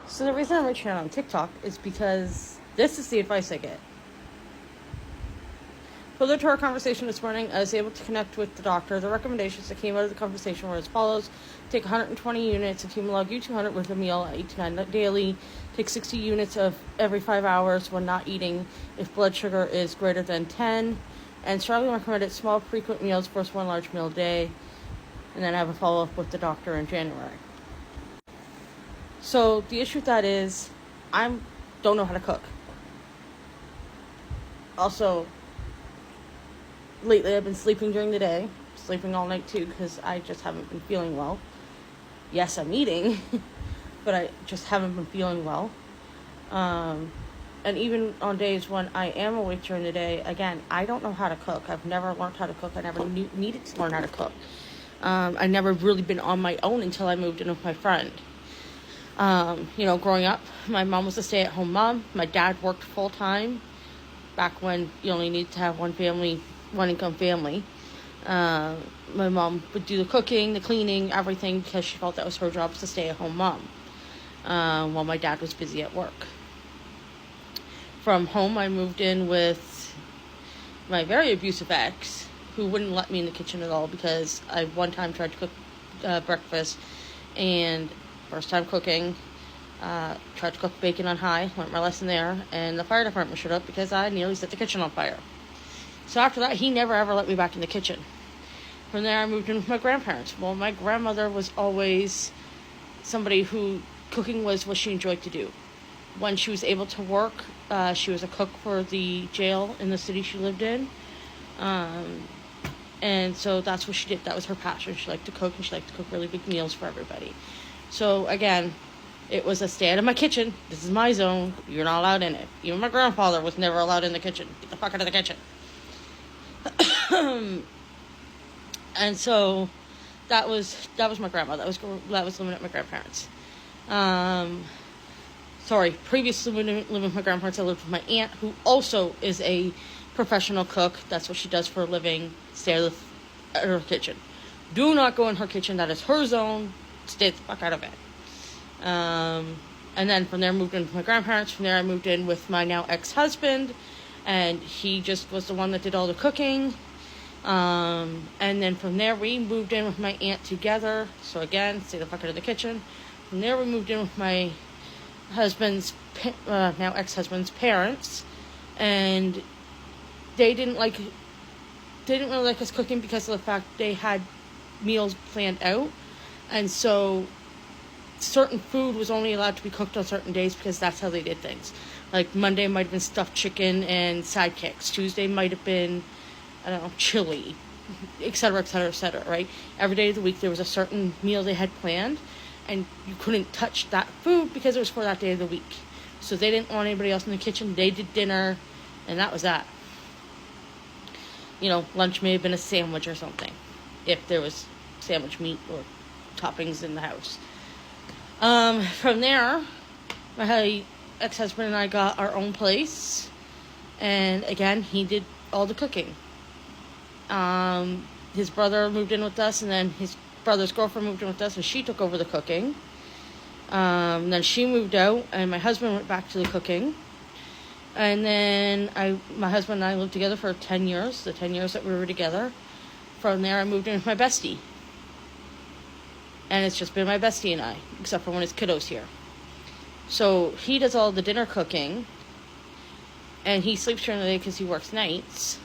So the reason I'm reaching out on TikTok is because this is the advice I get. Further to our conversation this morning, I was able to connect with the doctor. The recommendations that came out of the conversation were as follows. Take 120 units of Humalog U200 with a meal at 8 to 9 daily. Take 60 units of every 5 hours when not eating if blood sugar is greater than 10. And strongly recommended small, frequent meals versus one large meal a day. And then have a follow-up with the doctor in January. So the issue with that is I don't know how to cook. Also, lately I've been sleeping during the day, sleeping all night too, because I just haven't been feeling well. Yes, I'm eating, but I just haven't been feeling well. And even on days when I am awake during the day, again, I don't know how to cook. I've never learned how to cook. I never needed to learn how to cook. I never really been on my own until I moved in with my friend. Growing up, my mom was a stay-at-home mom. My dad worked full-time back when you only need to have one income family. My mom would do the cooking, the cleaning, everything because she felt that was her job as a stay-at-home mom while my dad was busy at work. From home, I moved in with my very abusive ex who wouldn't let me in the kitchen at all because I one time tried to cook breakfast and first time cooking, tried to cook bacon on high, learned my lesson there, and the fire department showed up because I nearly set the kitchen on fire. So after that, he never ever let me back in the kitchen. From there, I moved in with my grandparents. Well, my grandmother was always somebody who cooking was what she enjoyed to do. When she was able to work, she was a cook for the jail in the city she lived in. And so that's what she did. That was her passion. She liked to cook, and she liked to cook really big meals for everybody. So again, it was a stay out of my kitchen. This is my zone. You're not allowed in it. Even my grandfather was never allowed in the kitchen. Get the fuck out of the kitchen. And so that was my grandma. That was living at my grandparents. Previously living with my grandparents, I lived with my aunt, who also is a professional cook. That's what she does for a living. Stay out of her kitchen. Do not go in her kitchen. That is her zone. Stay the fuck out of it. And then from there, moved in with my grandparents. From there, I moved in with my now ex-husband, and he just was the one that did all the cooking. And then from there, we moved in with my aunt together. So again, stay the fuck out of the kitchen. From there, we moved in with my husband's, now ex-husband's parents, and they didn't really like us cooking because of the fact they had meals planned out. And so certain food was only allowed to be cooked on certain days because that's how they did things. Like Monday might have been stuffed chicken and sidekicks. Tuesday might have been, chili, et cetera, right? Every day of the week there was a certain meal they had planned, and you couldn't touch that food because it was for that day of the week. So they didn't want anybody else in the kitchen. They did dinner, and that was that. Lunch may have been a sandwich or something, if there was sandwich meat or toppings in the house. From there, my ex-husband and I got our own place, and again, he did all the cooking. His brother moved in with us, and then his brother's girlfriend moved in with us, and she took over the cooking. Then she moved out, and my husband went back to the cooking. And then my husband and I lived together for 10 years, the 10 years that we were together. From there, I moved in with my bestie. And it's just been my bestie and I, except for when his kiddo's here. So he does all the dinner cooking, and he sleeps during the day because he works nights.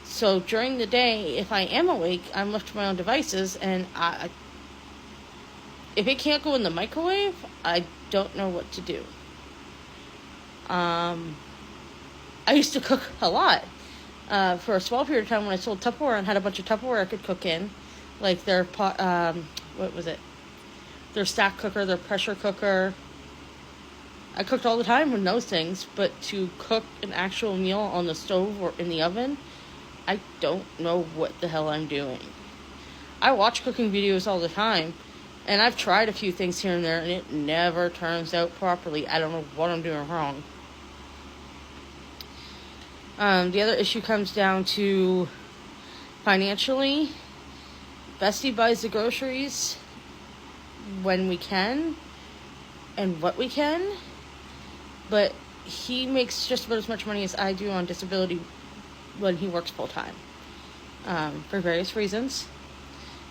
So during the day, if I am awake, I'm left to my own devices, and if it can't go in the microwave, I don't know what to do. I used to cook a lot. For a small period of time when I sold Tupperware and had a bunch of Tupperware I could cook in, like their their stack cooker, their pressure cooker. I cooked all the time with those things, but to cook an actual meal on the stove or in the oven, I don't know what the hell I'm doing. I watch cooking videos all the time, and I've tried a few things here and there, and it never turns out properly. I don't know what I'm doing wrong. The other issue comes down to financially. Bestie buys the groceries when we can. and what we can, but he makes just about as much money as I do on disability when he works full-time, for various reasons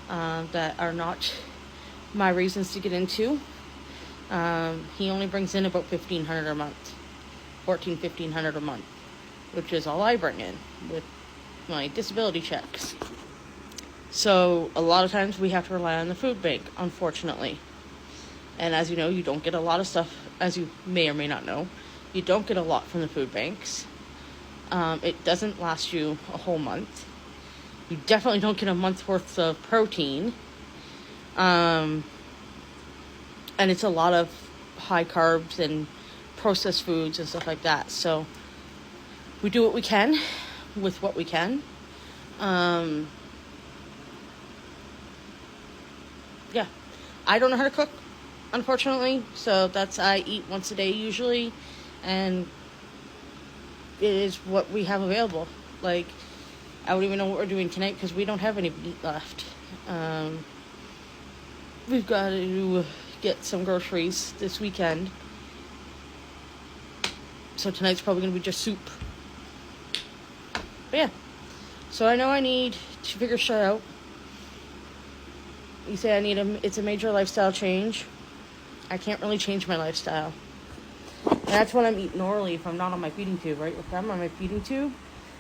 that are not my reasons to get into. He only brings in about $1,500 a month, $1,500 a month, which is all I bring in with my disability checks. So a lot of times we have to rely on the food bank, unfortunately. And as you know, you don't get a lot of stuff, as you may or may not know. You don't get a lot from the food banks. It doesn't last you a whole month. You definitely don't get a month's worth of protein. And it's a lot of high carbs and processed foods and stuff like that. So we do what we can with what we can. Yeah, I don't know how to cook, unfortunately. So I eat once a day usually, and it is what we have available. Like, I don't even know what we're doing tonight because we don't have any meat left. We've got to get some groceries this weekend. So tonight's probably going to be just soup. But yeah, so I know I need to figure shit out. You say it's a major lifestyle change. I can't really change my lifestyle. And that's what I'm eating orally if I'm not on my feeding tube, right? If I'm on my feeding tube,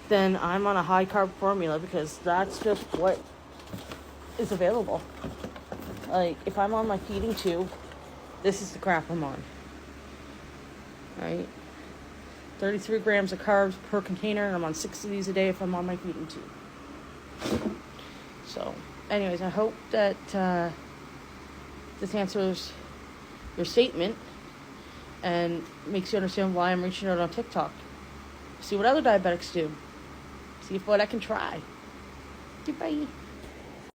then I'm on a high carb formula because that's just what is available. Like, if I'm on my feeding tube, this is the crap I'm on. Right? 33 grams of carbs per container, and I'm on 6 of these a day if I'm on my feeding tube. So, anyways, I hope that this answers your statement and makes you understand why I'm reaching out on TikTok. See what other diabetics do. See what I can try. Goodbye.